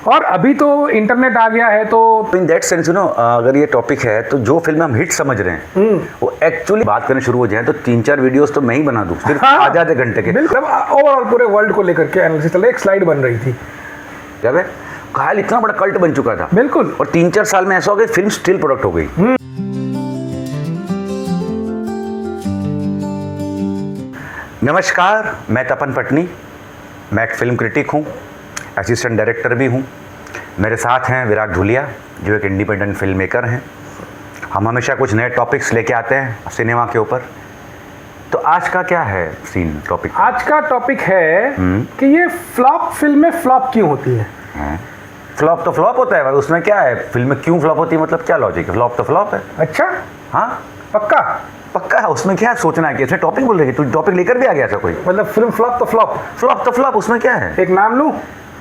और अभी तो इंटरनेट आ गया है तो इन दैट सेंस अगर ये टॉपिक है तो जो फिल्म हम हिट समझ रहे हैं वो एक्चुअली बात करने शुरू हो जाए तो 3-4 वीडियोस तो मैं ही बना दूं सिर्फ आधे घंटे के। बिल्कुल ओवरऑल पूरे वर्ल्ड को लेकर के एनालिसिस चल रहा है। एक स्लाइड बन रही थी जब घायल इतना बड़ा कल्ट बन चुका था बिल्कुल, और 3-4 साल में ऐसा हो गया फिल्म स्टिल प्रोडक्ट हो गई। नमस्कार, मैं तपन पटनी, मैं एक फिल्म क्रिटिक हूँ, असिस्टेंट डायरेक्टर भी हूँ। मेरे साथ हैं विराग धुलिया जो एक इंडिपेंडेंट फिल्म मेकर हैं। हम हमेशा कुछ नए टॉपिक्स लेके आते हैं सिनेमा के ऊपर। तो आज का क्या है सीन टॉपिक? आज का टॉपिक है कि ये फ्लॉप फिल्में फ्लॉप क्यों होती हैं। फ्लॉप तो फ्लॉप होता है भाई, उसमें क्या है? फिल्म में क्यों फ्लॉप होती है, मतलब क्या लॉजिक है? फ्लॉप तो फ्लॉप है। अच्छा, हाँ पक्का पक्का है। उसमें क्या सोचना है कि इसमें टॉपिक बोल रही है, तू टॉपिक लेकर भी आ गया था कोई? मतलब फिल्म फ्लॉप तो फ्लॉप, फ्लॉप तो फ्लॉप, उसमें क्या है? एक नाम लूं?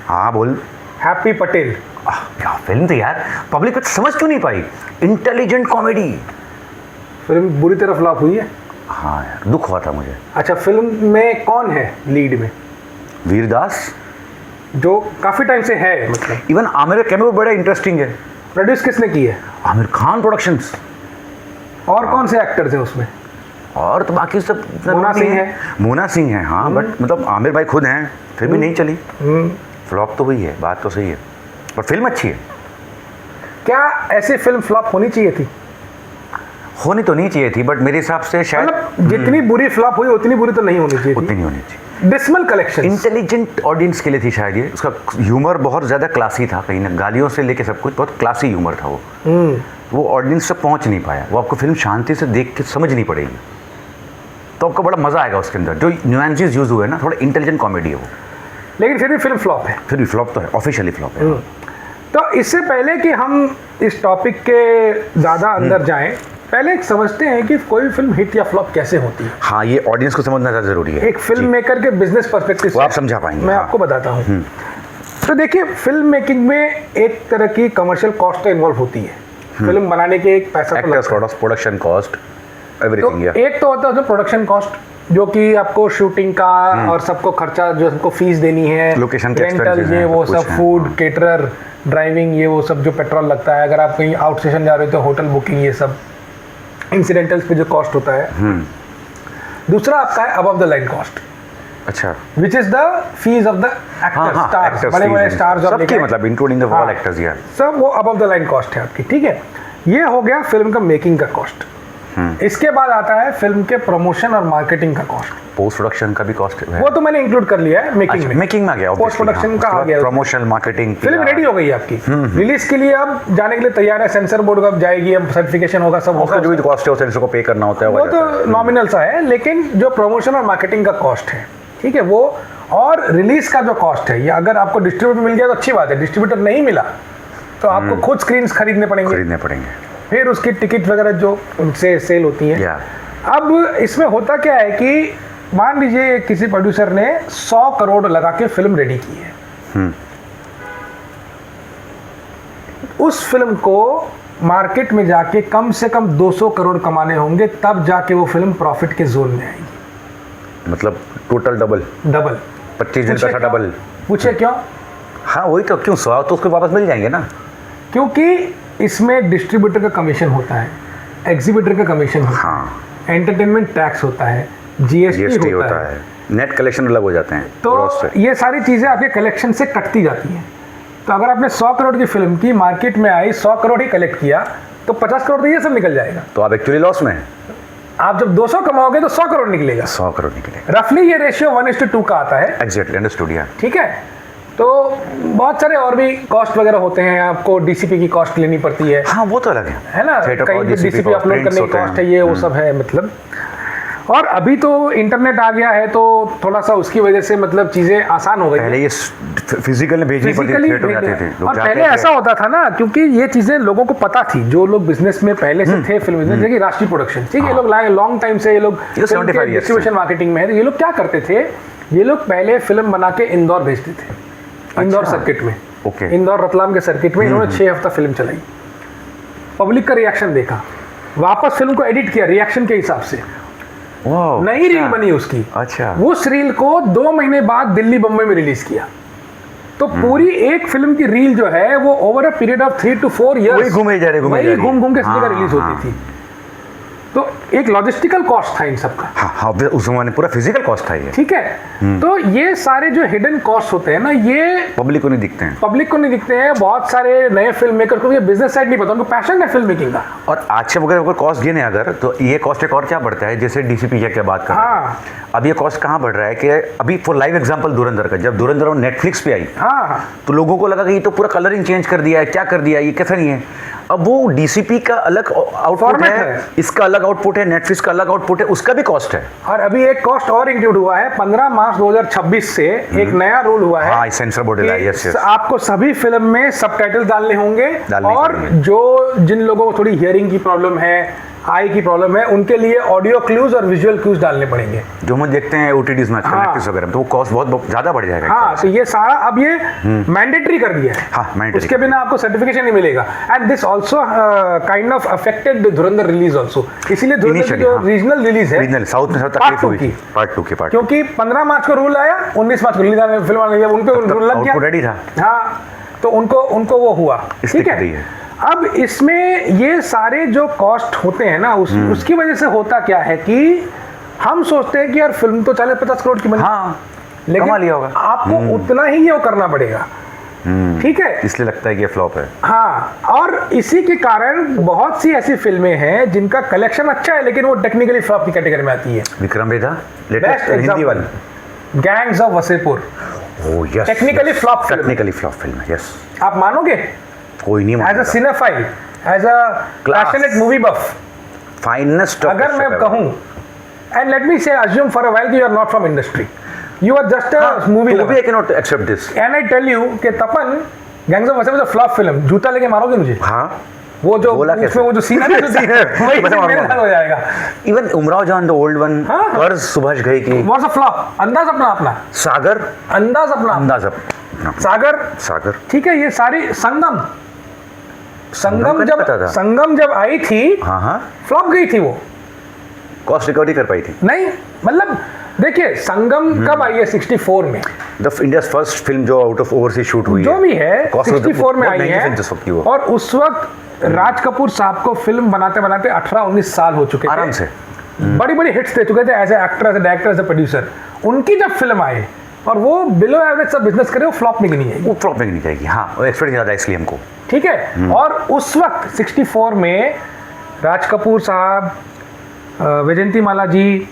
हाँ बोल। हैप्पी पटेल। क्या फिल्म थी यार, पब्लिक कुछ समझ क्यों नहीं पाई? Intelligent comedy. फिल्म बुरी तरह फ्लॉप हुई है। हाँ यार, दुख हुआ था मुझे। अच्छा, फिल्म में कौन है लीड में? वीरदास, जो काफी टाइम से है, मतलब इवन आमिर का कैमियो बड़ा इंटरेस्टिंग है। प्रोड्यूस किसने की है? आमिर खान प्रोडक्शंस। और कौन से एक्टर्स हैं उसमें? और तो बाकी सब मोना सिंह है। मोना सिंह है, हाँ, बट मतलब आमिर भाई खुद हैं, फिर भी नहीं चली। फ्लॉप तो हुई है, बात तो सही है, पर फिल्म अच्छी है। क्या ऐसी फिल्म फ्लॉप होनी चाहिए थी? होनी तो नहीं चाहिए थी, बट मेरे हिसाब से शायद मतलब जितनी बुरी फ्लॉप हुई उतनी बुरी तो नहीं होनी चाहिए उतनी थी। नहीं होनी चाहिए। डिसमल कलेक्शन इंटेलिजेंट ऑडियंस के लिए थी शायद ये। उसका ह्यूमर बहुत ज़्यादा क्लासी था, कहीं ना गालियों से लेके सब कुछ बहुत क्लासी ह्यूमर था वो ऑडियंस तक पहुंच नहीं पाया। वो आपको फिल्म शांति से देख के समझनी पड़ेगी, तो आपको बड़ा मज़ा आएगा उसके अंदर। जो न्यूएंसेस यूज हुए ना, थोड़ा इंटेलिजेंट कॉमेडी है वो, लेकिन फिर भी फिल्म फ्लॉप है। फिर भी फ्लॉप तो है, ऑफिशियली फ्लॉप है। तो इससे पहले कि हम इस टॉपिक के ज़्यादा अंदर जाएं, पहले एक समझते हैं कि कोई फिल्म हिट या फ्लॉप कैसे होती है। हाँ, ये ऑडियंस को समझना ज़्यादा ज़रूरी है। एक फिल्म मेकर के बिजनेस पर्सपेक्टिव से आप समझा पाएंगे। मैं आपको बताता हूँ। तो देखिए, फिल्म मेकिंग में एक तरह की कमर्शियल कॉस्ट तो इन्वॉल्व होती है। फिल्म बनाने के एक पैसा तो लगता है, प्रोडक्शन कॉस्ट, एवरीथिंग। तो एक तो होता है प्रोडक्शन कॉस्ट, जो कि आपको शूटिंग का और सबको खर्चा, जो सबको फीस देनी है, लोकेशन रेंटल, ये वो सब, फूड, केटरर, ड्राइविंग, ये वो सब, जो पेट्रोल लगता है, अगर आप कहीं आउट स्टेशन जा रहे हो तो होटल बुकिंग, ये सब इंसिडेंटल्स पे जो कॉस्ट होता है। दूसरा आपका है अबव द लाइन कॉस्ट। अच्छा, which is the fees of the actors, stars, बड़े बड़े स्टार्स, और सबकी, मतलब इंक्लूडिंग द ऑल एक्टर्स, यार सब वो अबव द लाइन कॉस्ट है आपकी। ठीक है, ये हो गया फिल्म का मेकिंग का कॉस्ट। इसके बाद आता है फिल्म के प्रमोशन और मार्केटिंग का कॉस्ट। पोस्ट प्रोडक्शन का भी कॉस्ट है, वो तो मैंने इंक्लूड कर लिया है मेकिंग में। मेकिंग में आ गया, पोस्ट प्रोडक्शन का आ गया, प्रमोशन, मार्केटिंग। फिल्म रेडी हो गई है आपकी, रिलीज के लिए अब जाने के लिए तैयार है, सेंसर बोर्ड कब जाएगी, अब सर्टिफिकेशन होगा, सब होगा। जो भी कॉस्ट है वो सेंसर को पे करना होता है, वो तो नॉमिनल सा है, लेकिन जो प्रमोशन और मार्केटिंग का कॉस्ट है, ठीक है, वो, और रिलीज का जो कॉस्ट है, या अगर आपको डिस्ट्रीब्यूटर मिल गया तो अच्छी बात है, डिस्ट्रीब्यूटर नहीं मिला तो आपको खुद स्क्रीन्स खरीदने पड़ेंगे, फिर उसकी टिकट वगैरह जो उनसे सेल होती है। अब इसमें होता क्या है कि मान लीजिए किसी प्रोड्यूसर ने 100 करोड़ लगा के फिल्म रेडी की है। उस फिल्म को मार्केट में जाके कम से कम 200 करोड़ कमाने होंगे, तब जाके वो फिल्म प्रॉफिट के जोन में आएगी। मतलब टोटल डबल 25 दिन का डबल। पूछे क्यों? हाँ वही तो, क्यों 100 तो उसको वापस मिल जाएंगे ना। क्योंकि इसमें डिस्ट्रीब्यूटर का कमीशन होता है, एग्जीबिटर का कमीशन होता है, एंटरटेनमेंट टैक्स होता है, जीएसटी होता है, नेट कलेक्शन अलग हो जाते हैं। तो ये सारी चीज़ें आपके कलेक्शन से कटती जाती हैं। तो अगर आपने 100 करोड़ की फिल्म की, मार्केट में आई, 100 करोड़ ही कलेक्ट किया, तो 50 करोड़ तो ये सब निकल जाएगा। तो आप एक्चुअली लॉस में। आप जब 200 कमाओगे तो 100 करोड़ निकलेगा। 100 करोड़ निकलेगा। रफली ये रेशियो 1:2 का आता है। एग्जैक्टली, अंडरस्टूड यार। ठीक है, तो बहुत सारे और भी कॉस्ट वगैरह होते हैं, आपको डीसीपी की कॉस्ट लेनी पड़ती है। हाँ वो तो अलग है ना, कहीं डीसीपी अपलोड करने की कॉस्ट है, ये वो सब है, मतलब। और अभी तो इंटरनेट आ गया है, तो थोड़ा सा उसकी वजह से मतलब चीज़ें आसान हो गई। पहले ये फिजिकल में भेजनी पड़ती थी, थिएटर में जाते थे। और पहले ऐसा होता था ना, क्योंकि ये चीज़ें लोगों को पता थी, जो लोग बिजनेस में पहले से थे, फिल्म बिजनेस, जैसे राष्ट्रीय प्रोडक्शन, ठीक है, ये लोग लॉन्ग टाइम से ये लोग डिस्ट्रीब्यूशन मार्केटिंग में है। ये लोग क्या करते थे, ये लोग पहले फिल्म बना के इंदौर भेजते थे, इंदौर सर्किट में, इंदौर रतलाम के सर्किट में इन्होंने 6 हफ्ता फिल्म चलाई, पब्लिक का रिएक्शन देखा, वापस फिल्म को एडिट किया रिएक्शन के हिसाब से, नई रील बनी उसकी। अच्छा, उस रील को 2 महीने बाद दिल्ली बम्बई में रिलीज किया। तो पूरी एक फिल्म की रील जो है वो over a period of 3 to 4 years वही घूमे जा रहे वही घूम घूम के इस जगह रिलीज हाँ, होती थी। तो एक लॉजिस्टिकल कॉस्ट था इन सबका, हाँ हाँ, उस जमाने पूरा फिजिकल कॉस्ट था ये, ठीक है। तो ये सारे जो हिडन कॉस्ट होते हैं ना, ये पब्लिक को नहीं दिखते हैं। पब्लिक को नहीं दिखते हैं। बहुत सारे नए फिल्म मेकर को ये बिजनेस साइड नहीं पता, उनको पैशन है फिल्म मेकिंग का। और आज से अगर कॉस्ट गिने अगर, तो ये कॉस्ट एक और क्या बढ़ता है, जैसे डीसीपी की बात कर रहे हैं। हाँ अब ये कॉस्ट कहाँ बढ़ रहा है कि अभी फॉर लाइव एग्जांपल धुरंधर का, जब धुरंधर नेटफ्लिक्स पे आई हाँ तो लोगों को लगा कि ये तो पूरा कलरिंग चेंज कर दिया है, क्या कर दिया, ये कैसा नहीं है। अब वो डीसीपी का अलग आउटपुट Format है, है। इसका अलग आउटपुट है, नेटफ्लिक्स का अलग आउटपुट है, उसका भी कॉस्ट है। और अभी एक कॉस्ट और इंक्लूड हुआ है 15 मार्च 2026 से एक नया रूल हुआ है। हाँ, सेंसर बोर्ड कि है, यस यस। आपको सभी फिल्म में सबटाइटल डालने होंगे डालने और पड़ेंगे। जो जिन लोगों को थोड़ी हियरिंग की प्रॉब्लम है, आई की प्रॉब्लम है, उनके लिए ऑडियो क्लूज और विजुअल क्लूज डालने पड़ेंगे। जो हम देखते हैं ओटीटीज में आजकल हाँ। नेटफ्लिक्स वगैरह में, तो वो कॉस्ट बहुत ज़्यादा बढ़ जाएगा। हाँ, तो ये सारा अब ये मैंडेटरी कर दिया है। हाँ, mandatory उसके बिना आपको सर्टिफिकेशन नहीं मिलेगा। And this also kind of affected Dhurandhar release also. इसीलिए धुरंधर की Initially, जो हाँ। रीजनल रिलीज है, रीजनल साउथ में Part तकलीफ two हुई की। थी, पार्ट 2 की पार्ट, क्योंकि 15 मार्च को रूल आया, 19 मार्च को रिलीज आने फिल्म आने लगी, उन पे रूल लग आउटपुट रेडी गया। था। हाँ, तो उनको वो हुआ, ठीक स्थिति है। है। अब इसमें ये सारे जो कॉस्ट होते हैं ना, उसकी वजह से होता क्या है कि हम सोचते हैं कि यार फिल्म तो 40-50 करोड़ की बनी, हाँ, लेकिन कमा लिया होगा। आपको उतना ही ये करना पड़ेगा, ठीक है। इसलिए लगता है कि ये फ्लॉप है। हाँ, और इसी के कारण बहुत सी ऐसी फिल्में हैं जिनका कलेक्शन अच्छा है लेकिन वो टेक्निकली फ्लॉप की कैटेगरी में आती है। Vikram Vedha best latest Hindi example, वाली, gangs of Wasseypur, oh yes, technically flop film. Technically flop film है, यस। आप मानोगे? कोई नहीं एज अ मानता। Cinephile, as a Class. Passionate movie buff, finest अगर मैं कहूं, and let me say assume for a while कि you are not from industry, you are just a movie तो भी lover, I can not accept this. And I tell you कि तपन gangs of Wasseypur flop film, जूता लेके मारोगे मुझे? हाँ, वो जो बोला कैसे? उसमें वो जो सीन है ना, सीन है, वही बस मेरे साथ हो जाएगा। इवन उमराव जान द ओल्ड वन, हाँ। कर्ज सुभाष घई की, व्हाट्स अ फ्लॉप, अंदाज अपना अपना, सागर, अंदाज अपना अंदाज अब सागर, सागर, ठीक है। ये सारी संगम का नहीं पता था। संगम जब आई थी, हाँ हाँ, फ्लॉप गई थी वो, कॉस्ट रिकवरी कर पाई थी। नहीं मतलब देखिए संगम कब आई है? 64 में, द इंडियाज फर्स्ट फिल्म जो आउट ऑफ ओवरसीज शूट हुई जो भी है, Cost 64 में बहुत आई महंगी है। फिल्म जिस वक्त की वो। और उस वक्त राज कपूर साहब को फिल्म बनाते बनाते 18-19 साल हो चुके थे, आराम से। बड़ी बड़ी हिट्स दे चुके थे as a actor, as a director, as a producer. उनकी जब फिल्म आए और वो बिलो एवरेज सा बिजनेस करे, वो फ्लॉप में नहीं आएगी, वो फ्लॉप में नहीं जाएगी। हाँ, वो एक्सपेक्ट ज़्यादा है इसलिए हमको। ठीक है। और उस वक्त 64 में राज कपूर साहब, वैजयंती माला जी,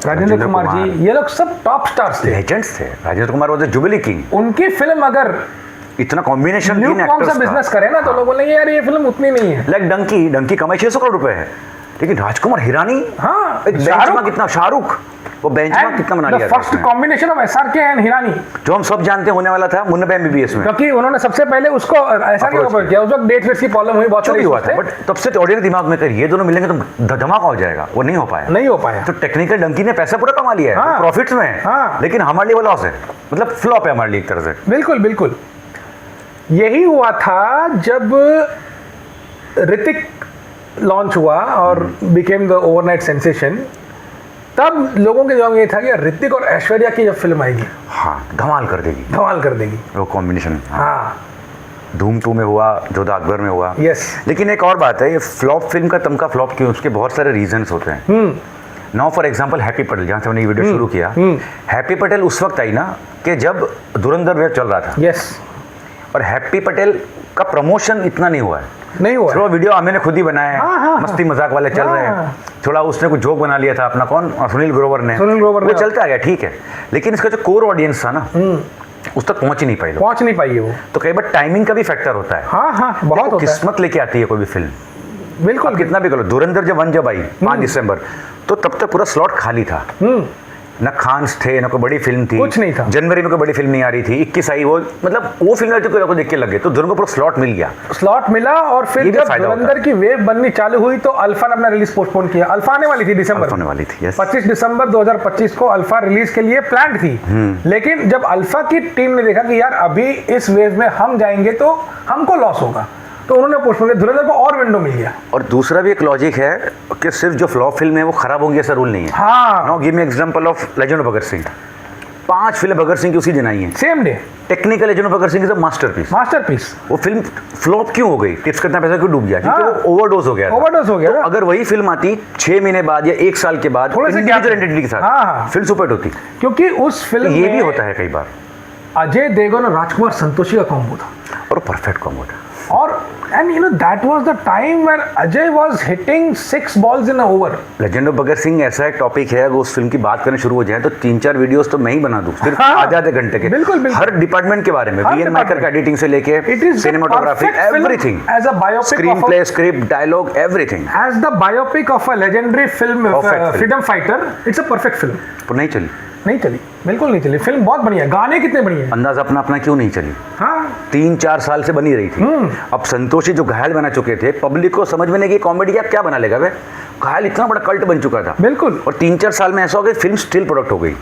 राजेंद्र कुमार जी, ये लोग सब टॉप स्टार्स थे, लेजेंड्स थे। Rajendra Kumar was the jubilee king. उनकी फिल्म अगर इतना कॉम्बिनेशन न्यू कौन सा बिजनेस करे ना, तो लोग बोलेंगे यार ये फिल्म उतनी नहीं है। लाइक डंकी कमाई 600 करोड़ रुपए है, लेकिन राजकुमार हिरानी, हाँ, एक बेंचमार्क कितना, शाहरुख वो बेंचमार्क कितना बना लिया था फर्स्ट उसने। Combination of SRK and Hirani, जो हम सब जानते होने वाला था मुन्ना भाई एमबीबीएस में, क्योंकि उन्होंने सबसे पहले उसको एसआरके Approach ऊपर किया। उस वक्त डेट वेट की प्रॉब्लम हुई, बहुत जो सारे भी हुआ issues था, थे, बट तब से ऑडियंस दिमाग में करिए ये दोनों मिलेंगे तो धमाका हो जाएगा, वो नहीं हो पाया। नहीं हो पाया। तो टेक्निकल डंकी ने पैसा पूरा कमा लिया है, हाँ। प्रॉफिट्स में है, हाँ। लेकिन हमारे लिए वो लॉस है, मतलब फ्लॉप है हमारे लिए एक तरह से। बिल्कुल बिल्कुल यही हुआ था जब ऋतिक लॉन्च हुआ और बिकेम द ओवरनाइट सेंसेशन। तब लोगों के दिमाग में ये था कि ऋतिक और ऐश्वर्या की जब फिल्म आएगी, हाँ, धमाल कर देगी धमाल कर देगी। वो कॉम्बिनेशन। हाँ, धूम 2 में हुआ, जोधा अकबर में हुआ। यस। लेकिन एक और बात है, ये फ्लॉप फिल्म का तमका फ्लॉप क्यों, उसके बहुत सारे रीजंस होते हैं। Now for example happy Patel, जहाँ से मैंने ये वीडियो शुरू किया, हैप्पी पटेल उस वक्त आई ना कि जब धुरंधर वेव चल रहा था, यस। और हैप्पी पटेल का प्रमोशन इतना नहीं हुआ है। नहीं हुआ। थोड़ा वीडियो मैंने खुद ही बनाया है, हाँ, हाँ, मस्ती मजाक वाले चल रहे हैं, हाँ। थोड़ा उसने कुछ जोक बना लिया था अपना, कौन, सुनील ग्रोवर ने, वो चलता गया, ठीक है। लेकिन इसका जो कोर ऑडियंस था ना, उस तक पहुंच ही नहीं पाई लोग। पहुंच नहीं पाई है वो। तो कई बार टाइमिंग का भी फैक्टर होता है। हाँ हाँ, बहुत देखो, होता है। किस्मत लेके आती है कोई भी फिल्म। बिल्कुल आप कितना भी करो। धुरंधर जब आई 5 दिसंबर, तो तब तक पूरा स्लॉट खाली था, न खान्स थे, न कोई बड़ी फिल्म थी, कुछ नहीं था। जनवरी में कोई बड़ी फिल्म नहीं आ रही थी, 21 आई, वो मतलब वो फिल्म तो देख के लगे, तो धुरंधर को पूरा स्लॉट मिल गया, स्लॉट मिला। और फिर ये भी जब फायदा होता धुरंधर की वेव बननी चालू हुई तो अल्फा ने अपना रिलीज पोस्टपोन किया। अल्फा आने वाली थी दिसंबर, होने वाली थी, yes। 25 दिसंबर 2025 को अल्फा रिलीज के लिए प्लान थी। लेकिन जब अल्फा की टीम ने देखा कि यार अभी इस वेव में हम जाएंगे तो हमको लॉस होगा, तो उन्होंने पोस्टपोन किया। धुरंधर को और विंडो मिल गया। और दूसरा भी एक लॉजिक है कि सिर्फ जो फ्लॉप फिल्म है वो खराब होंगी ऐसा रूल नहीं है। हाँ, now give me example of legend of Bhagat Singh. 5 film Bhagat Singh की उसी दिन आई हैं। Same day. Technical agent Bhagat Singh is a masterpiece. Masterpiece. वो फिल्म फ्लॉप क्यों हो गई, टिप्स कितना पैसा क्यों डूब गया, क्योंकि हाँ। वो ओवरडोज हो गया था। ओवरडोज हो गया तो ना। अगर वही फिल्म आती 6 महीने बाद या 1 साल के बाद थोड़े से इंडिविजुअल gap- एंटिटी के साथ, हाँ। फिल्म सुपर हिट होती। क्योंकि उस तो फिल्म ये भी में होता है कई बार, अजय देवगन और राजकुमार संतोषी का कॉम्बो था। और परफेक्ट कॉम्बो था। और and you know that was the time where Ajay was hitting 6 balls in a over. Legend of Bhagat Singh ऐसा एक टॉपिक है, अगर उस फिल्म की बात करने शुरू हो जाए तो 3-4 वीडियोस तो मैं ही बना दूं, सिर्फ हाँ। आधे घंटे के। बिल्कुल, बिल्कुल। हर डिपार्टमेंट के बारे में, हर वीएन मेकर का एडिटिंग से लेके It is the cinematography, perfect film everything, as a biopic screen of a- play, script, dialogue, everything. As the biopic of a legendary film, Perfect film. freedom fighter, it's a perfect film. तो नहीं चली। नहीं चली, बिल्कुल नहीं चली। Film बहुत बढ़िया है, गाने कितने बढ़िया हैं। अंदाज अपना अपना क्यों नहीं चली, हाँ 3-4 साल से बनी रही थी। अब संतोषी जो घायल बना चुके थे, पब्लिक को समझ में नहीं कि कॉमेडी आप क्या बना लेगा वे, घायल इतना बड़ा कल्ट बन चुका था। बिल्कुल। और 3-4 साल में ऐसा हो गया फिल्म स्टिल प्रोडक्ट हो गई।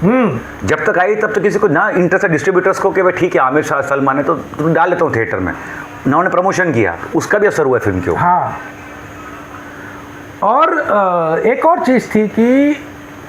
जब तक आई तब तो किसी को ना इंटरेस्ट है डिस्ट्रीब्यूटर्स को कि भाई ठीक है आमिर शाह सलमान है तो डाल लेता हूँ थिएटर में, उन्होंने प्रमोशन किया, उसका भी असर हुआ फिल्म के ऊपर। हाँ। और एक और चीज थी कि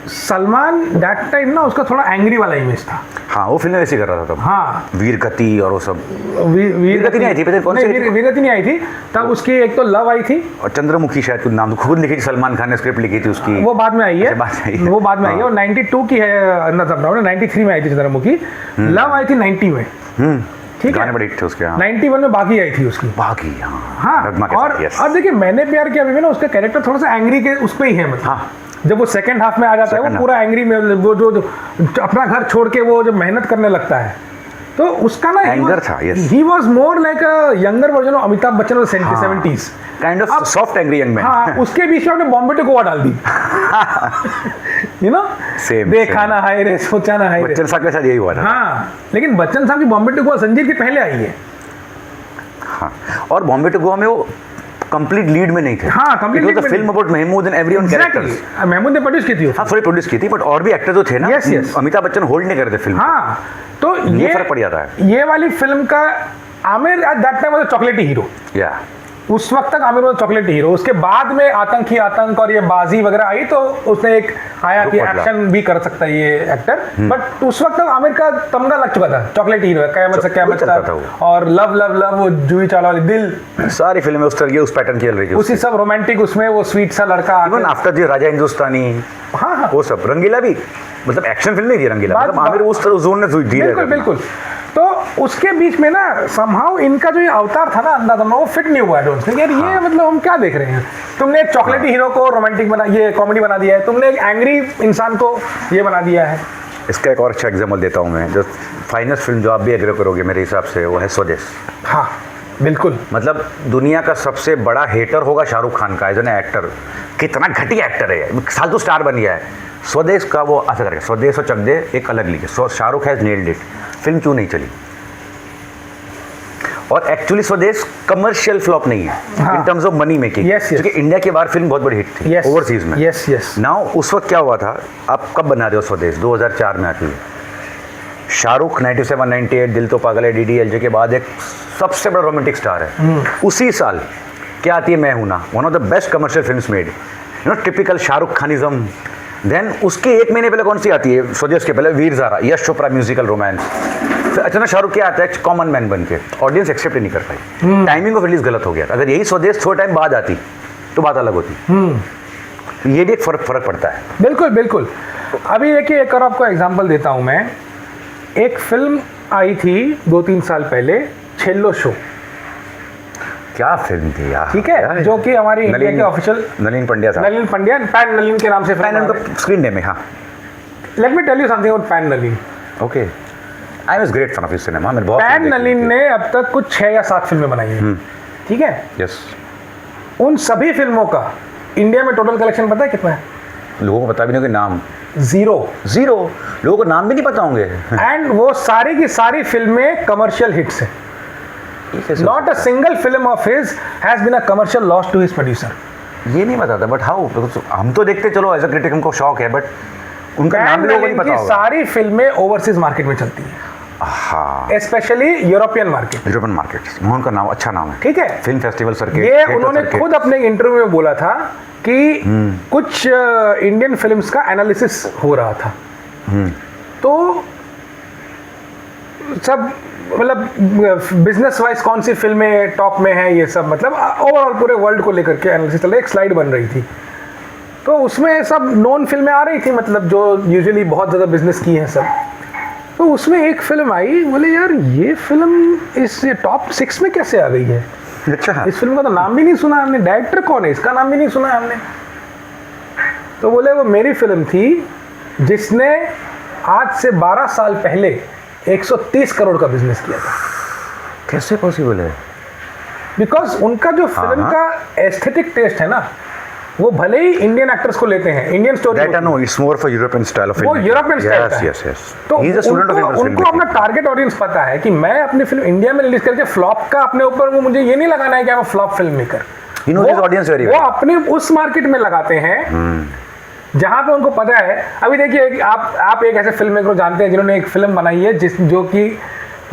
सलमान दैट टाइम ना उसका थोड़ा एंग्री वाला इमेज था। हाँ वो फिल्म ऐसी कर रहा था तब। हाँ वीर गति और वो सब। वीरगति नहीं आई थी, पता है कौन सी आई थी? वीरगति नहीं आई थी तब। उसकी एक तो लव आई थी, और चंद्रमुखी शायद कुछ नाम, खुद लिखी थी सलमान खान ने, स्क्रिप्ट लिखी थी उसकी। वो बाद में आई है। अच्छा, बाद में आई है। वो बाद में आई है। हाँ। और 92 की है अंदर 93 में आई थी चंद्रमुखी। लव आई थी 90 में। ठीक गाने है। बड़े हिट थे उसके। हाँ 91 में बाकी आई थी उसकी। बाकी हाँ हाँ रगमा के और साथ, yes। अब देखिए मैंने प्यार किया भी ना, उसका कैरेक्टर थोड़ा सा एंग्री के उस पे ही है, मतलब हाँ जब वो सेकंड हाफ में आ जाता है Second वो half। पूरा एंग्री में, वो जो अपना घर छोड़ के वो जो मेहनत करने लगता है, तो उसका ना Anger था, yes। He was more like a younger version of Amitabh Bachchan of 70s। Kind of soft angry young man. हाँ उसके बीच में आपने बॉम्बे टू गोवा डाल दी। यू नो Same, देखा same। ना हाय रे, सोचा ना हाय रे। बच्चन साहब के साथ यही हुआ था। हाँ लेकिन बच्चन साहब की बॉम्बे टू गोवा संजीव की पहले आई है। हाँ और बॉम्बे टू गोवा में वो कंप्लीट लीड में नहीं थे। हाँ, complete lead में film about Mahmood and everyone characters. Exactly Mahmood ने प्रोड्यूस की थी वो। हाँ सॉरी प्रोड्यूस की थी, बट और भी एक्टर जो थे ना, Yes, yes। Amitabh Bachchan hold नहीं करते फिल्म। हाँ तो ये फर्क पड़ जाता है। ये वाली फिल्म का Aamir at that time was चॉकलेटी हीरो। या उस वक्त तक आमिर वाज चॉकलेटी हीरो। उसके बाद में आतंक ही आतंक और ये बाजी वगैरह आई तो उसने एक आया कि रुक पड़ला। एक्शन भी कर सकता है ये एक्टर। बट उस वक्त तक आमिर का तमगा लग चुका था, चॉकलेटी हीरो है, कयामत से कयामत चलता था तक, और लव लव लव, वो जूही चावला वाली दिल, सारी फिल्में उस तरह की, उस पैटर्न की चल रही थी। उसी सब रोमांटिक, उसमें वो स्वीट सा लड़का even after the Raja Hindustani, हाँ हाँ वो सब। रंगीला भी मतलब एक्शन फिल्म नहीं थी रंगीला, बात- मतलब आमिर उस जोन ने दी बिल्कुल बिल्कुल। तो उसके बीच में ना समहाउ इनका जो ये अवतार था ना अंदाज़ में, वो फिट नहीं हुआ है डोंट थिंक यार ये मतलब हम क्या देख रहे हैं। तुमने एक चॉकलेटी हीरो को रोमांटिक बना, ये कॉमेडी बना दिया है, तुमने एक एंग्री इंसान को ये बना दिया है। इसका एक और अच्छा एग्जाम्पल देता हूँ मैं, जो फाइनेस्ट फिल्म जो आप भी एग्री करोगे मेरे हिसाब से, वो है स्वदेश। हाँ बिल्कुल। मतलब दुनिया का सबसे बड़ा हेटर होगा शाहरुख खान का एज एन एक्टर, कितना घटिया एक्टर है, फालतू स्टार बन गया है। स्वदेश का वो ऐसा करके स्वदेश और चक दे एक अलग लीग है, Shahrukh has nailed it. Film क्यों नहीं चली? और एक्चुअली स्वदेश कमर्शियल फ्लॉप नहीं है हाँ। In terms of money making, Yes, yes। क्योंकि इंडिया के बाहर फिल्म बहुत बड़ी हिट थी यस ओवरसीज में। Yes yes. नाउ उस वक्त क्या हुआ था, आप कब बना रहे हो स्वदेश? 2004 में आती है। शाहरुख 97 98 दिल तो पागल है DDLJ के बाद एक सबसे बड़ा रोमांटिक स्टार है। उसी साल क्या आती है मैं हूं ना, one of the best commercial films made, you know typical Shahrukh खानिज्म। देन उसके 1 महीने पहले कौन सी आती है स्वदेश के पहले? Veer Zaara, Yash Chopra musical romance. फिर अचानक शाहरुख क्या आता है कॉमन मैन बन के, ऑडियंस एक्सेप्ट ही नहीं कर पाई। टाइमिंग ऑफ रिलीज गलत हो गया। अगर यही स्वदेश थोड़ा टाइम बाद आती तो बात अलग होती। तो ये भी एक फर्क पड़ता है। बिल्कुल बिल्कुल। अभी देखिए एक और आपको एग्जांपल देता हूँ मैं। एक फिल्म आई थी 2-3 साल पहले, छेल्लो शो। क्या फिल्म थी यार, ठीक है, जो कि हमारी इंडिया के ऑफिशियल नलिन पंड्या था, नलिन पंड्या, पैन नलिन के नाम से पैन उनका स्क्रीन नेम है। हाँ let me tell you something about Pan Nalin. Okay, I was great fan of his cinema. मैंने बहुत पैन नलिन ने अब तक कुछ 6 या 7 फिल्में बनाई हैं, ठीक है। यस, उन सभी फिल्मों का इंडिया में टोटल कलेक्शन पता है कितना है? लोगों को पता भी नहीं कि नाम 0। लोगों को नाम भी नहीं पता होंगे। एंड वो सारी की सारी फिल्में कमर्शियल हिट्स हैं। Not a single film of his has been a commercial loss to his producer. ये नहीं पता था, बट हाउ, हम तो देखते चलो एज अ क्रिटिक हमको शौक है, बट उनका नाम पैन भी लोगों को नहीं नलिन पता की होगा। सारी फिल्में ओवरसीज मार्केट में चलती हैं, हाँ, specially European market. European market, उनका नाम अच्छा नाम है। ठीक है, फिल्म फेस्टिवल सर्किट, ये उन्होंने खुद अपने इंटरव्यू में बोला था कि कुछ इंडियन फिल्म्स का एनालिसिस हो रहा था। तो सब मतलब बिजनेस वाइज कौन सी फिल्में टॉप में है, ये सब मतलब ओवरऑल पूरे वर्ल्ड को लेकर के एनालिसिस चल रहा है। एक स्लाइड बन रही थी तो उसमें सब नॉन फिल्में आ रही थी, मतलब जो यूजुअली बहुत ज़्यादा बिजनेस की हैं सब। तो उसमें एक फिल्म आई, बोले यार ये फिल्म इस टॉप 6 में कैसे आ गई है। अच्छा, इस फिल्म का तो नाम भी नहीं सुना हमने, डायरेक्टर कौन है इसका नाम भी नहीं सुना हमने। तो बोले वो मेरी फिल्म थी जिसने आज से 12 साल पहले 130 करोड़ का बिजनेस किया था। कैसे पॉसिबल है? बिकॉज उनका जो फिल्म का एस्थेटिक टेस्ट है ना, वो भले ही इंडियन एक्टर्स को लेते हैं, Indian story, That I know, it's more of a European style of वो film. यूरोपियन स्टाइल का है। Yes, yes. तो He is a student of European film उनको अपना टारगेट ऑडियंस पता है कि मैं अपनी फिल्म इंडिया में रिलीज करके फ्लॉप का अपने ऊपर, वो मुझे ये नहीं लगाना है कि मैं flop film maker. He knows his audience very वो well. अपने उस मार्केट में लगाते हैं जहां पे उनको पता है। अभी देखिए आप एक ऐसे फिल्म मेकर को जानते हैं जिन्होंने एक फिल्म बनाई है जो कि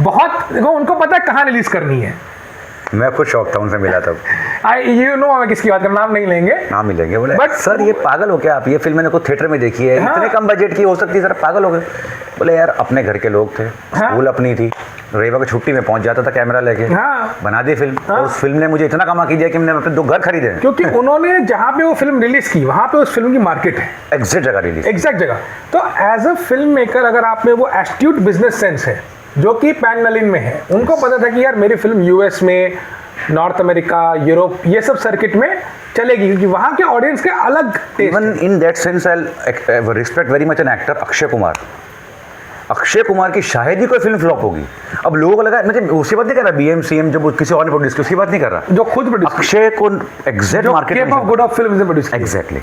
बहुत, देखो उनको पता है कहाँ रिलीज करनी है। मैं खुद शौक था उनसे मिला तब। मैं किसकी बात कर, नाम नहीं लेंगे, नाम मिलेंगे। बोले But- सर ये पागल हो क्या आप, ये फिल्म मैंने को थिएटर में देखी है, हाँ। इतने कम बजट की हो सकती है सर, पागल हो गए। बोले यार अपने घर के लोग थे, हाँ। स्कूल अपनी थी, रविवार को छुट्टी में पहुंच जाता था कैमरा लेके, हाँ। बना दी फिल्म। हाँ। और उस फिल्म ने मुझे इतना कमा की दिया कि मैंने अपने 2 घर खरीदे हैं। क्योंकि उन्होंने जहां पे वो फिल्म रिलीज की वहां पे उस फिल्म की मार्केट है, एग्जैक्ट जगह रिलीज। एग्जैक्ट जगह। तो एज अ फिल्म मेकर अगर आप में वो एस्ट्यूट बिजनेस सेंस है जो कि पैन नलिन में है, उनको पता था कि यार मेरी फिल्म यूएस में, नॉर्थ अमेरिका, यूरोप, ये सब सर्किट में चलेगी क्योंकि वहां के ऑडियंस के अलग taste even in that sense I respect very much an actor Akshay Kumar. Akshay Kumar की शायद ही कोई फिल्म फ्लॉप होगी। अब लोगों को लगा, मतलब उसकी बात नहीं कर रहा BMCM जब किसी और ने प्रोड्यूस की, उसकी बात नहीं कर रहा, जो खुद प्रोड्यूस, अक्षय को एग्जैक्ट मार्केट में गुड ऑफ फिल्म प्रोड्यूस की। एग्जैक्टली।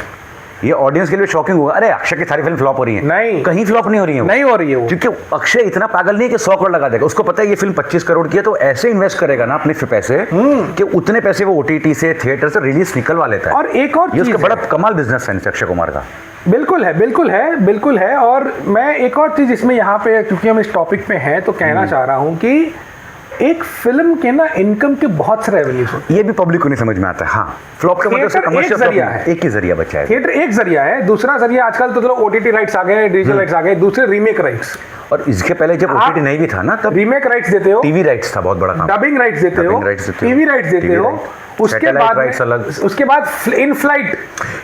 ये ऑडियंस के लिए शॉकिंग होगा, अरे अक्षय की सारी फिल्म फ्लॉप हो रही है। नहीं, कहीं फ्लॉप नहीं हो रही है, नहीं हो रही है वो, क्योंकि अक्षय इतना पागल नहीं है कि 100 करोड़ लगा देगा। उसको पता है ये फिल्म 25 करोड़ की है, तो ऐसे इन्वेस्ट करेगा ना अपने पैसे कि उतने पैसे वो OTT से, थिएटर से रिलीज निकलवा लेता है। और एक और ये चीज उसका बड़ा है। कमाल बिजनेस सेंस है अक्षय कुमार का। बिल्कुल है, बिल्कुल है, बिल्कुल है। और मैं एक और चीज इसमें यहाँ पे, क्योंकि हम इस टॉपिक पे हैं, तो कहना चाह रहा हूँ कि एक फिल्म के ना इनकम के बहुत सारे रेवेन्यूज होते हैं। ये भी पब्लिक को नहीं समझ में आता है। हाँ, फ्लॉप का मतलब थिएटर एक जरिया है, एक ही जरिया बचा है। थिएटर एक जरिया है, दूसरा जरिया आजकल तो चलो OTT राइट्स आ गए, डिजिटल राइट्स आ गए, दूसरे रीमेक राइट्स। और इसके पहले जब आप OTT नहीं भी था ना, तब रीमेक राइट्स देते हो, टीवी राइट्स था बहुत बड़ा काम। डबिंग राइट्स देते हो, Dubbing rights देते हो, टीवी राइट्स देते TV हो, rights, उसके satellite बाद rights अलग। उसके बाद in flight,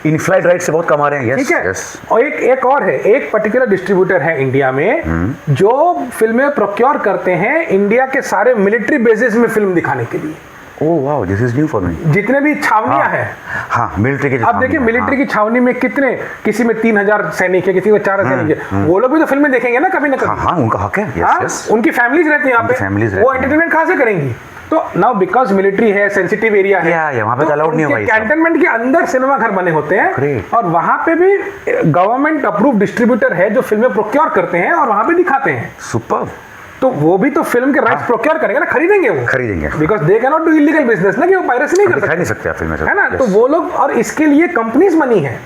in flight right से बहुत कमा रहे हैं। ठीक है। यस। और एक और है, एक पर्टिकुलर डिस्ट्रीब्यूटर है इंडिया में जो फिल्में प्रोक्योर करते हैं इंडिया के सारे मिलिट्री बेसिस में फिल्म दिखाने के लिए। Oh wow, this is new for me. जितने भी छावनियां हैं, हाँ, मिलिट्री की। अब देखिए मिलिट्री की छावनी में कितने, किसी में 3000 सैनिक है, किसी में 4000 सैनिक है, वो लोग भी तो फिल्में देखेंगे ना कभी ना कभी। हाँ, उनका हक है। हाँ, यस, यस। उनकी फैमिलीज रहती हैं यहाँ उनकी पे, families रहती वो हैं। एंटरटेनमेंट कहाँ से करेंगी। तो नाउ बिकॉज मिलिट्री है, सेंसिटिव एरिया है, या वहाँ पे तो अलाउड नहीं होगा ये सब। कैंटनमेंट के अंदर सिनेमा घर बने होते हैं। Great। और वहाँ पे भी गवर्नमेंट अप्रूव डिस्ट्रीब्यूटर है जो फिल्में प्रोक्योर करते हैं और वहाँ पे दिखाते हैं। सुपर। तो वो भी तो फिल्म के राइट्स प्रोक्योर करेंगे ना, खरीदेंगे वो, खरीदेंगे। Because they can not do illegal business ना, कि वो पायरेसी नहीं कर दिखा सकते, नहीं सकते आप फिल्म में, है ना। तो वो लोग, और इसके लिए कंपनीज बनी है,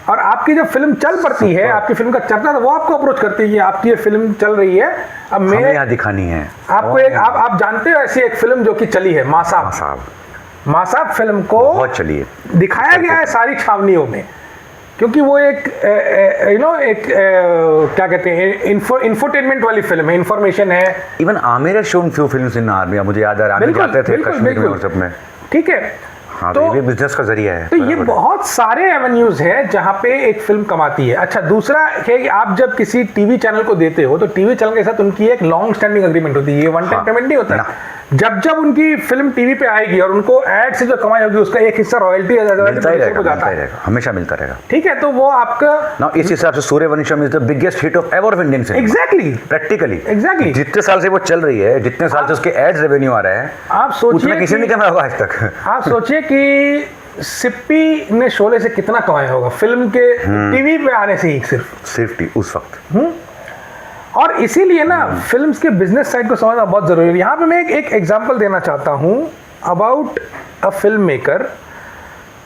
और आपकी जब फिल्म चल पड़ती है, आपकी फिल्म का चलता है, तो वो आपको अप्रोच करती है कि आपकी ये फिल्म चल रही है, अब हमें मैं यहाँ दिखानी है आपको एक, आप जानते हो ऐसी एक फिल्म जो कि चली है, मासाब। मासाब फिल्म को बहुत चली है, दिखाया गया है सारी छावनियों में, क्योंकि वो एक क्या कहते हैं, इंफोटेनमेंट वाली फिल्म है, इंफॉर्मेशन है। Even Aamir has shown few films in army, मुझे याद है आर्मी जाते थे कश्मीर में और सब में। ठीक है। हाँ, तो ये बिजनेस का जरिया है। तो ये बहुत सारे एवेन्यूज हैं जहां पे एक फिल्म कमाती है। अच्छा, दूसरा है कि आप जब किसी टीवी चैनल को देते हो तो टीवी चैनल के साथ उनकी एक लॉन्ग स्टैंडिंग एग्रीमेंट होती है, ये वन टाइम पेमेंट नहीं होता है। जब उनकी फिल्म टीवी पे आएगी और उनको एड से जो कमाई होगी उसका एक हिस्सा रॉयल्टी मिलता ही रहेगा, हमेशा मिलता रहेगा। ठीक है, तो वो आपका ना इस हिसाब से Sooryavansham is the biggest hit of ever of Indian cinema. Exactly, practically exactly जितने साल से वो चल रही है, जितने साल से उसके एड्स रेवेन्यू आ रहा है, आप सोचिए, उतना किसी ने कमाया होगा आज तक। आप सोचिए कि सिप्पी ने शोले से कितना कमाया होगा फिल्म के टीवी पे आने से ही, सिर्फ उस वक्त। और इसीलिए ना फिल्म्स के बिजनेस साइड को समझना बहुत जरूरी है। यहाँ पे मैं एक एग्जांपल देना चाहता हूँ about a film maker.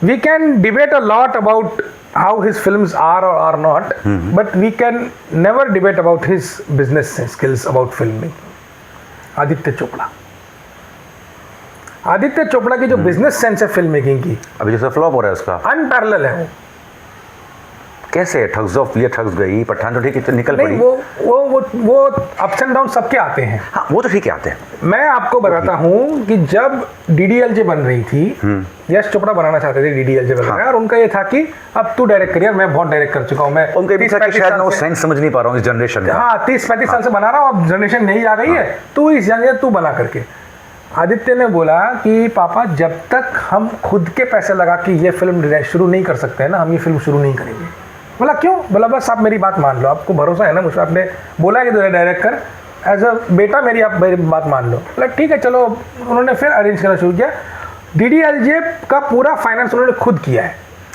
We can debate a lot about how his films are or are not, but we can never debate about his business skills about film making. Aditya Chopra की जो बिजनेस सेंस है film making की, अभी जैसे flop हो रहा है उसका, अनपैरेलल है वो। कैसे ठग्स ऑफ ये ठग्स गई, पठान तो ठीक है, तो निकल नहीं, पड़ी। वो अप्स एंड डाउन सबके आते हैं। हाँ वो तो ठीक है, आते हैं। मैं आपको बताता हूँ कि जब DDLJ बन रही थी, यश चोपड़ा बनाना चाहते थे DDLJ वगैरह, और उनका ये था कि अब तू डायरेक्ट कर यार, मैं बहुत डायरेक्ट कर चुका हूँ, मैं उनका भी था कि शायद मैं वो साइंस समझ नहीं पा रहा हूँ इस जनरेशन का। हाँ 30-35 साल से बना रहा हूँ, अब जनरेशन नहीं आ गई है, तू इस जनरेशन तू बना करके। आदित्य ने बोला कि पापा जब तक हम खुद के पैसे लगा के ये फिल्म शुरू नहीं कर सकते हैं ना, हम ये फिल्म शुरू नहीं करेंगे। बोला क्यों? बोला बस आप मेरी बात मान लो, आपको भरोसा है ना मुझे, आपने बोला कि तो डायरेक्ट कर, एज अ बेटा आप मेरी बात मान लो। बोला ठीक है चलो। उन्होंने फिर अरेंज करना शुरू किया। DDLJ का पूरा फाइनेंस उन्होंने खुद किया है।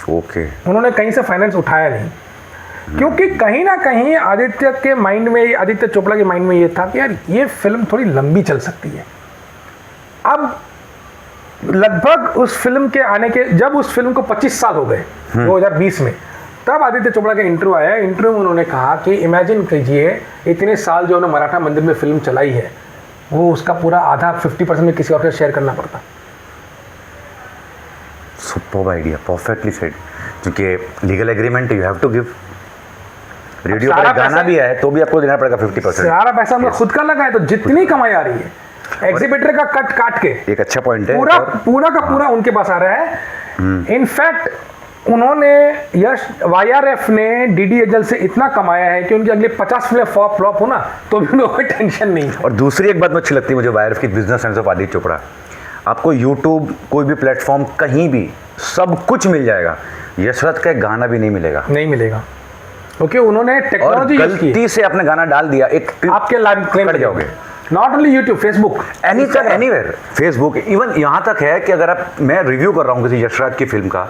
ओके। उन्होंने कहीं से फाइनेंस उठाया नहीं, क्योंकि कहीं ना कहीं आदित्य के माइंड में, आदित्य चोपड़ा के माइंड में ये था कि यार ये फिल्म थोड़ी लंबी चल सकती है। अब लगभग उस फिल्म के आने के, जब उस फिल्म को 25 साल हो गए 2020 में, तब आदित्य चोपड़ा का इंटरव्यू आया। इंटरव्यू में उन्होंने कहा कि इमेजिन कीजिए इतने साल जो उन्होंने मराठा मंदिर में फिल्म चलाई है, वो उसका पूरा आधा 50% में किसी और से शेयर करना पड़ता। Superb idea, perfectly said. क्योंकि legal agreement you have to give, radio पर गाना भी है तो भी आपको देना पड़ेगा 50%। सारा पैसा हमने खुद का लगा है, तो जितनी कमाई आ रही है एग्जीबिटर का कट काट के, एक अच्छा पॉइंट है, पूरा का पूरा उनके पास आ रहा है। इनफैक्ट उन्होंने YRF ने DDLJ से इतना कमाया है कि उनकी अगले 50 फिल्में फ्लॉप हो ना तो भी उन्हें कोई टेंशन नहीं है। और दूसरी एक बात अच्छी लगती है मुझे YRF की, business sense of Aditya Chopra. आपको YouTube कोई भी प्लेटफॉर्म कहीं भी सब कुछ मिल जाएगा, यशरथ का एक गाना भी नहीं मिलेगा, नहीं मिलेगा, क्योंकि उन्होंने टेक्नोलॉजी यूज की। गलती से आपने गाना डाल दिया, एक आपके लाइव क्लेम कर जाओगे। Not only YouTube, Facebook, anywhere, Facebook, even यहाँ तक है कि अगर मैं रिव्यू कर रहा हूँ किसी यशराज की फिल्म का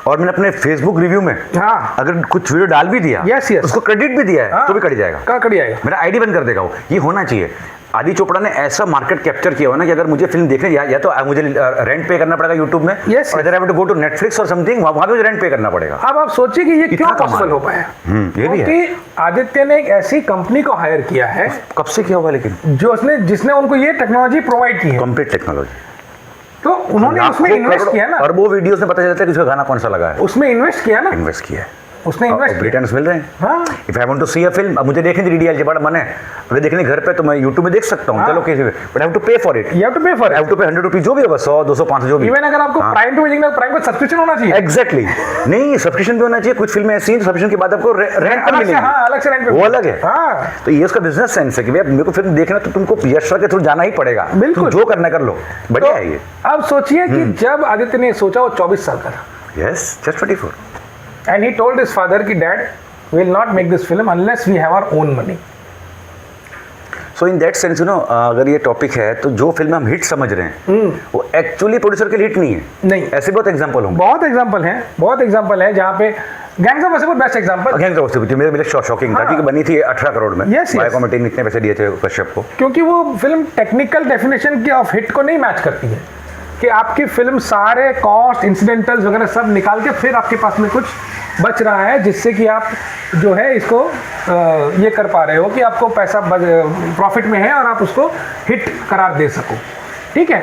और मैंने अपने फेसबुक रिव्यू में अगर कुछ वीडियो डाल भी दिया, उसको क्रेडिट भी दिया है, तो भी कट जाएगा। कट जाएगा, मेरा आईडी बंद कर देगा वो। ये होना चाहिए। आदि चोपड़ा ने ऐसा मार्केट कैप्चर किया हुआ ना कि अगर मुझे फिल्म देखने या तो मुझे रेंट पे करना पड़ेगा यूट्यूब में, और अगर I have to go to Netflix और समथिंग, वहां पे रेंट पे करना पड़ेगा। अब आप सोचिए कि ये क्यों पॉसिबल हो पाया। ये भी है, आदित्य ने एक ऐसी कंपनी को हायर किया है। कब से किया हुआ, लेकिन जिसने उनको ये टेक्नोलॉजी प्रोवाइड की है, कंप्लीट टेक्नोलॉजी, तो उन्होंने उसमें इन्वेस्ट किया ना। और वो वीडियोस में पता चलता है कि उसका गाना कौन सा लगा है, उसमें इन्वेस्ट किया ना, इन्वेस्ट किया है उसने इन्वेस्ट, रिटर्न्स मिल रहे हैं। हाँ, if I want to see a film, अब मुझे देखने की DDLJ बड़ा मन है, अगर देखने घर पे तो मैं YouTube में देख सकता हूँ, चलो कैसे, but I have to pay for it, you have to pay for it, I have to pay 100 rupees जो भी होगा, 100 200 500 जो भी। इवन अगर आपको प्राइम पे देखना, प्राइम का सब्सक्रिप्शन होना चाहिए। एग्जैक्टली, नहीं सब्सक्रिप्शन भी होना चाहिए। कुछ फिल्में ऐसी हैं सब्सक्रिप्शन के बाद आपको रेंट पर मिलेगी, अलग से रेंट पे, वो अलग है। हाँ, तो ये उसका बिजनेस सेंस है कि भैया मेरे को फिल्म देखना तो तुमको यशराज के थ्रू जाना ही पड़ेगा, बिल्कुल, जो करना कर लो, बढ़िया है ये। अब सोचिए कि जब आदित्य ने सोचा, वो 24 साल का था, yes, just 24, and he told his father कि dad will not make this film unless we have our own money. So in that sense, अगर ये टॉपिक है तो जो फिल्म हम हिट समझ रहे हैं वो एक्चुअली प्रोड्यूसर के लिए हिट नहीं है। नहीं, ऐसे बहुत एग्जांपल होंगे, बहुत एग्जांपल हैं जहाँ पे gangs of Wasseypur best example. Gangs of Wasseypur मेरे शॉकिंग था कि बनी थी 18 करोड़ में, बाय कमिटी ने इतने पैसे दिए थे कश्यप को, क्योंकि वो फिल्म टेक्निकल डेफिनेशन की ऑफ हिट को नहीं मैच करती है, कि आपकी फिल्म सारे कॉस्ट, इंसिडेंटल्स वगैरह सब निकाल के फिर आपके पास में कुछ बच रहा है, जिससे कि आप जो है इसको ये कर पा रहे हो कि आपको पैसा प्रॉफिट में है और आप उसको हिट करार दे सको। ठीक है।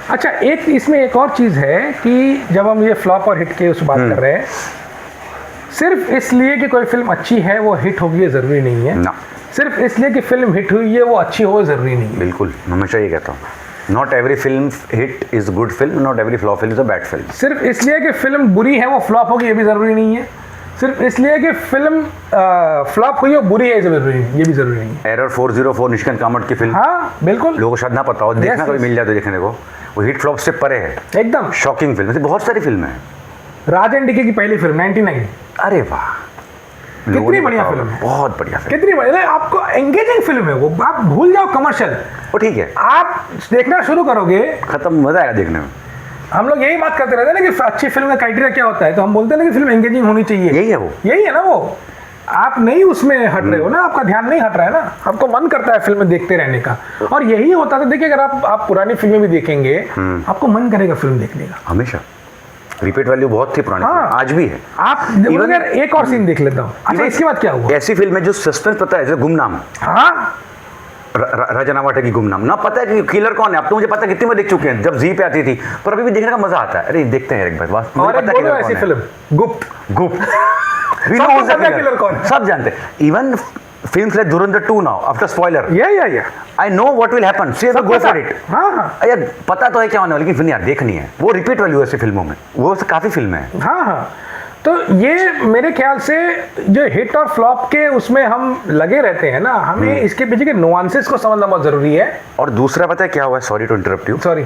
अच्छा, एक इसमें एक और चीज़ है कि जब हम ये फ्लॉप और हिट के उस बात कर रहे हैं, सिर्फ इसलिए कि कोई फिल्म अच्छी है वो हिट होगी ये ज़रूरी नहीं है ना। सिर्फ इसलिए कि फिल्म हिट हुई है वो अच्छी हो ज़रूरी नहीं है। बिल्कुल, हमेशा ये कहता हूँ, not every film hit is good film, not every flop film is a bad film. सिर्फ इसलिए कि फिल्म बुरी है वो फ्लॉप होगी ये भी ज़रूरी नहीं है। सिर्फ इसलिए कि फिल्म फ्लॉप हुई हो बुरी है ये भी जरूरी नहीं है। एरर 404 निष्कांत कामत की फिल्म, हाँ बिल्कुल, लोगों को शायद ना पता हो, देखना कभी मिल जाए तो देखने को, वो हिट फ्लॉप से परे है, एकदम शॉकिंग फिल्म। बहुत सारी फिल्में हैं। राज एंड डीके की पहली फिल्म 99, अरे वाह, कितनी बढ़िया फिल्म है, बहुत बढ़िया फिल्म, कितनी बढ़िया, आपको एंगेजिंग फिल्म है वो, आप भूल जाओ कमर्शियल, वो ठीक है, आप देखना शुरू करोगे खत्म, मजा आएगा देखने में। हम लोग यही बात करते रहते हैं ना कि अच्छी फिल्म का क्राइटेरिया क्या होता है, तो हम बोलते हैं ना कि फिल्म एंगेजिंग होनी चाहिए, यही है वो, यही है ना वो। आप नहीं उसमें हट रहे हो ना, आपका ध्यान नहीं हट रहा है ना, आपको मन करता है फिल्म देखते रहने का, और यही होता था। देखिए, अगर आप पुरानी फिल्में भी देखेंगे आपको मन करेगा फिल्म देखने का, हमेशा। रिपीट वैल्यू बहुत थी पुरानी, हाँ, आज भी है। आप अगर एक और सीन देख लेता हूँ, अच्छा इसके बाद क्या हुआ, ऐसी फिल्म है जो सस्पेंस पता है, जैसे गुमनाम, हाँ रजनावाटे की गुमनाम ना, पता है कि किलर कौन है, अब तो मुझे पता है, कितनी बार देख चुके हैं जब जी पे आती थी, पर अभी भी देखने का मजा आता है। अरे देखते हैं एक बार, और एक बोलो ऐसी फिल्म गुप्त, किलर कौन है, सब जानते हैं। Even films like Dhurandhar 2 now after spoiler, yeah I know what will happen, so go for it। हाँ यार पता तो है क्या होने वाला, लेकिन फिल्म यार देखनी है, वो रिपीट वैल्यू है ऐसी फिल्मों में, वो काफी फिल्में हैं। हाँ तो ये मेरे ख्याल से जो हिट और फ्लॉप के उसमें हम लगे रहते हैं ना, हमें इसके पीछे के नुआंसेस को समझना बहुत जरूरी है। और दूसरा पता है क्या हुआ, sorry to interrupt you, sorry,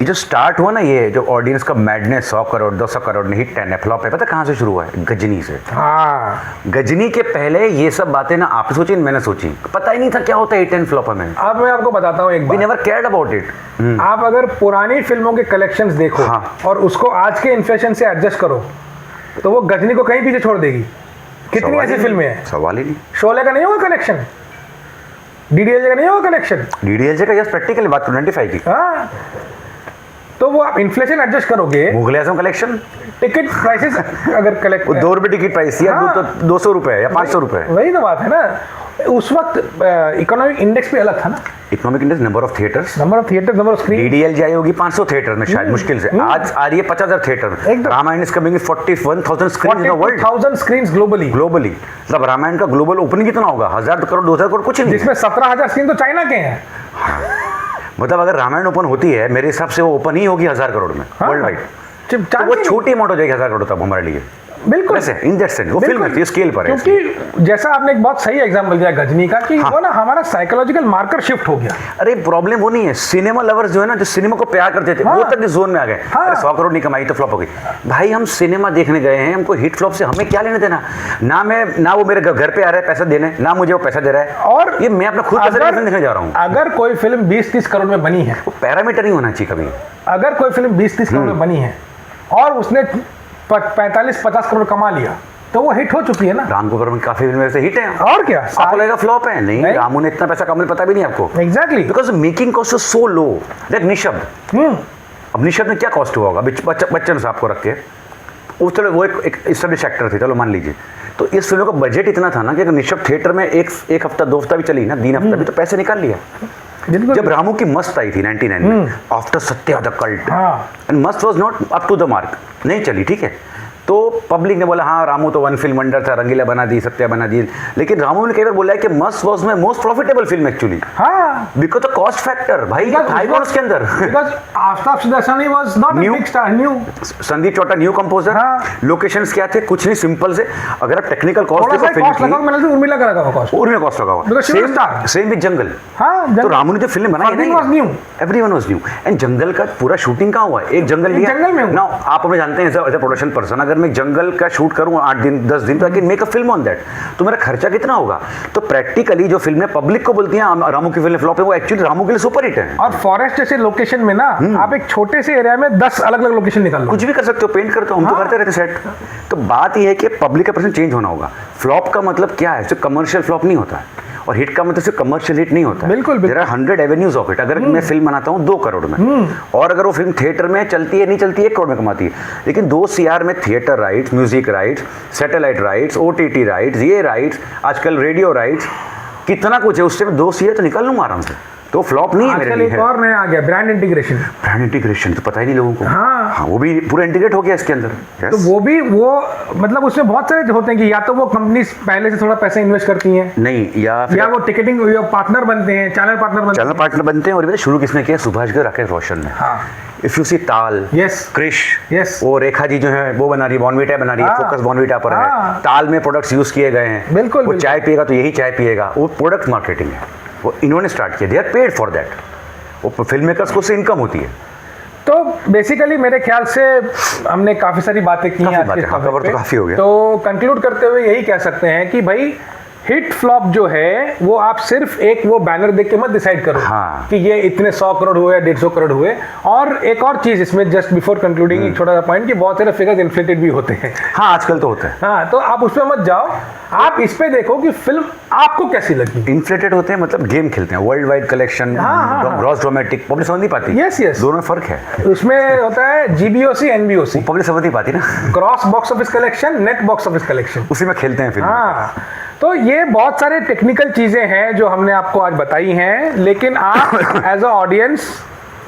ये जो स्टार्ट हुआ ना, ये जो ऑडियंस का मैडनेस, 100 करोड़ 200 करोड़ नहीं, 10 है, फ्लॉप है, पता कहाँ से शुरू हुआ है? गजनी से। हाँ, गजनी के पहले ये सब बातें ना आपने सोची, मैंने सोची, पता ही नहीं था क्या होता है 8-10 फ्लॉप में। अब मैं आपको बताता हूँ एक वी बात, नेवर केयर्ड अबाउट इट। आप अगर पुरानी फिल्मों के कलेक्शंस देखो हाँ। और उसको आज के इन्फ्लेशन से एडजस्ट करो, तो वो गजनी को कहीं पीछे छोड़ देगी। कितनी ऐसी फिल्में हैं, सवाल ही नहीं। शोले का नहीं होगा कलेक्शन, डीडीएलजे का नहीं होगा कलेक्शन, डीडीएलजे का यस प्रैक्टिकली बात 95 की, हाँ, तो वो आप इन्फ्लेशन एडजस्ट करोगे, मुगल आजम कलेक्शन, टिकट प्राइसेस अगर कलेक्ट, 2 रुपए टिकट प्राइस या हाँ। 200 रुपए या 500 रुपए, वही तो बात है ना। उस वक्त इकोनॉमिक इंडेक्स भी अलग था ना, economic index, number of theatres, number of theatre, number of screen. DDLJ आई होगी 500 थिएटर में शायद, मुश्किल से, आज आ रही है 50,000 थिएटर। एकदम। Ramayana is coming 41,000 screen in the world, 40,000 screens globally, मतलब रामायण का ग्लोबल ओपनिंग कितना होगा, 1000 करोड़ 2000 करोड़ कुछ नहीं, जिसमें 17,000 स्क्रीन तो चाइना के हैं। मतलब अगर रामायण ओपन होती है मेरे हिसाब से वो ओपन ही होगी 1000 करोड़ में वर्ल्ड वाइड, तो वो छोटी अमाउंट हो जाएगी 1000 करोड़ तब हमारे लिए। बिल्कुल इन दैट सेंस वो फिल्म है, स्केल पर है। क्योंकि जैसा आपने एक बहुत सही एग्जांपल दिया गजनी का कि वो ना हमारा साइकोलॉजिकल मार्कर शिफ्ट हो गया। अरे प्रॉब्लम वो नहीं है, सिनेमा लवर्स जो है ना, जो सिनेमा को प्यार करते थे, वो तक इस जोन में आ गए। अरे 100 करोड़ नहीं कमाई तो फ्लॉप हो गई। भाई हम सिनेमा देखने गए हैं, हमको हिट फ्लॉप से हमें क्या लेने देना, ना वो मेरे घर पे आ रहा है पैसा देने, ना मुझे वो पैसा दे रहा है, और ये मैं अपना खुद पैसा देखने जा रहा हूँ। अगर कोई फिल्म 20-30 करोड़ में बनी है, वो पैरामीटर नहीं होना चाहिए कभी। अगर कोई फिल्म 20-30 करोड़ में बनी है और उसने 45-50 करोड़ कमा लिया, तो वो हिट हो चुकी है ना। राम गोबर में काफी फिल्म ऐसे हिट है, और क्या आपको लगेगा फ्लॉप है, नहीं रामू ने इतना पैसा कमाया पता भी नहीं आपको। Exactly, because making cost is so low. Like निशब्द, अब निशब्द में क्या कॉस्ट हुआ होगा, बच्चन साहब को रख के, उस तरह वो एक एस्टेब्लिश एक्टर थे, चलो मान लीजिए, तो इस फिल्म का बजट इतना था ना कि अगर निशब्द थिएटर में एक हफ्ता 2 हफ्ता भी चली ना, 3 हफ्ता भी, तो पैसे निकाल लिया। जब रामू की मस्त आई थी 99 में, after Satya the cult, and Mast was not up to the mark, नहीं चली, ठीक है, तो पब्लिक ने बोला हाँ रामू तो 1 फिल्म वंडर था, रंगीला बना दी, सत्या बना दी, लेकिन रामू ने कई बार बोला है कि Mast was my most profitable film actually, हाँ, बिकॉज द कॉस्ट फैक्टर, भाई हाई कॉस्ट के अंदर, because Aftab Siddharthi was not a big star, new, Sandeep Chowta new composer, locations क्या थे, कुछ नहीं, सिंपल से, अगर आप टेक्निकल कॉस्ट देखो फिल्म की, उर्मिला का लगा कॉस्ट, उर्मिला कॉस्ट लगा हुआ, सेम विद जंगल, हाँ, तो रामू ने जो फिल्म बनाई है ना, एवरीवन वाज न्यू, एंड जंगल का पूरा शूटिंग कहाँ हुआ है, एक जंगल लिया, जंगल में ना आप हमें जानते हैं एज अ प्रोडक्शन पर्सन, अगर मैं जंगल का शूट करूं 8 दिन 10 दिन, तो I can make a film on that, तो मेरा खर्चा कितना होगा। तो प्रैक्टिकली जो फिल्में पब्लिक को बोलती हैं रामू की फिल्म फ्लॉप है, वो एक्चुअली रामू के लिए सुपर हिट है। और फॉरेस्ट जैसे लोकेशन में ना, आप एक छोटे से एरिया में 10 अलग अलग लोकेशन निकाल लो, कुछ भी कर सकते हो, पेंट करते हो, हम तो करते रहते सेट। तो बात यह है कि पब्लिक का पर्सन चेंज होना होगा। फ्लॉप का मतलब क्या है, सिर्फ कमर्शियल फ्लॉप नहीं होता है, और हिट का मतलब सिर्फ कमर्शियल हिट नहीं होता। बिल्कुल, there are 100 avenues of it. अगर मैं फिल्म बनाता हूँ 2 करोड़ में, और अगर वो फिल्म थिएटर में चलती है, नहीं चलती है, 1 करोड़ में कमाती है, लेकिन 2 CR में theatre rights, music rights, satellite rights, OTT rights, ये राइट्स, आजकल रेडियो राइट्स, कितना कुछ है, उससे 2 CR तो निकाल लूंगा आराम से, तो फ्लॉप नहीं है मेरे लिए। एक और नया आ गया, ब्रांड इंटीग्रेशन। ब्रांड इंटीग्रेशन तो पता ही नहीं लोगों को। हाँ, वो भी पूरा इंटीग्रेट हो गया इसके अंदर। तो वो मतलब उसमें बहुत सारे होते हैं कि या तो वो कंपनी पहले से थोड़ा पैसा इन्वेस्ट करती हैं, नहीं, या वो टिकटिंग पार्टनर बनते हैं, चैनल पार्टनर बनते हैं। और ये शुरू किसने किया, सुभाष घर, राकेश रोशन ने। हाँ, इफ यू सी ताल, यस, क्रिश, यस, वो रेखा जी जो है वो बना रही है, बॉर्नविटा बना रही है, फोकस बॉर्नविटा पर है, ताल में प्रोडक्ट्स यूज किए गए हैं। बिल्कुल, वो चाय पिएगा तो यही चाय पिएगा, वो प्रोडक्ट मार्केटिंग है, वो इन्होंने स्टार्ट किया, they are paid for that, वो फिल्म मेकर्स को उससे इनकम होती है। तो बेसिकली मेरे ख्याल से हमने काफी सारी बातें की हैं आज के टॉपिक पे, काफी हो गया। तो कंक्लूड करते हुए यही कह सकते हैं कि भाई हिट फ्लॉप जो है वो आप सिर्फ एक वो बैनर देख के मत डिसाइड करो कि ये इतने 100 करोड़ हुए, 150 करोड़ हुए। और एक और चीज इसमें जस्ट बिफोर कंक्लूडिंग एक छोटा सा पॉइंट, कि बहुत सारे फिगर्स इन्फ्लेटेड भी होते हैं। हाँ, आजकल तो होता है। हाँ, तो आप उसमें मत जाओ, आप इस पे देखो कि फिल्म आपको कैसी लगी। इन्फ्लेटेड होते हैं मतलब गेम खेलते हैं, world wide collection, gross domestic, public समझ नहीं पाती। यस, दोनों में फर्क है। उसमें होता है GBOC, NBOC, पब्लिक समझ नहीं पाती ना, cross box office collection, net box office collection, उसी में खेलते हैं फिल्म। हाँ, तो ये बहुत सारे टेक्निकल चीजें हैं जो हमने आपको आज बताई हैं, लेकिन आप एज अ ऑडियंस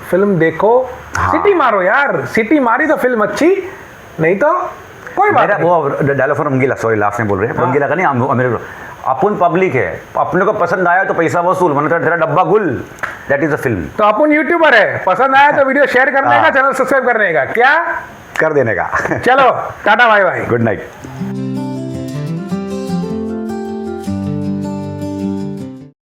फिल्म देखो, सिटी मारो यार, सिटी मारी तो फिल्म अच्छी, नहीं तो कोई बात नहीं। वो dialogue for Rangeela, sorry last में बोल रहे हैं, रंगीला का नहीं, मेरे अपन पब्लिक है, अपने को पसंद आया तो पैसा वसूल, मैंने तो तेरा डब्बा गुल, दैट इज अ फिल्म। तो अपन यूट्यूबर है, पसंद आया तो वीडियो शेयर करने का, चैनल सब्सक्राइब करने का, क्या कर देने का। चलो tata bye bye, good night.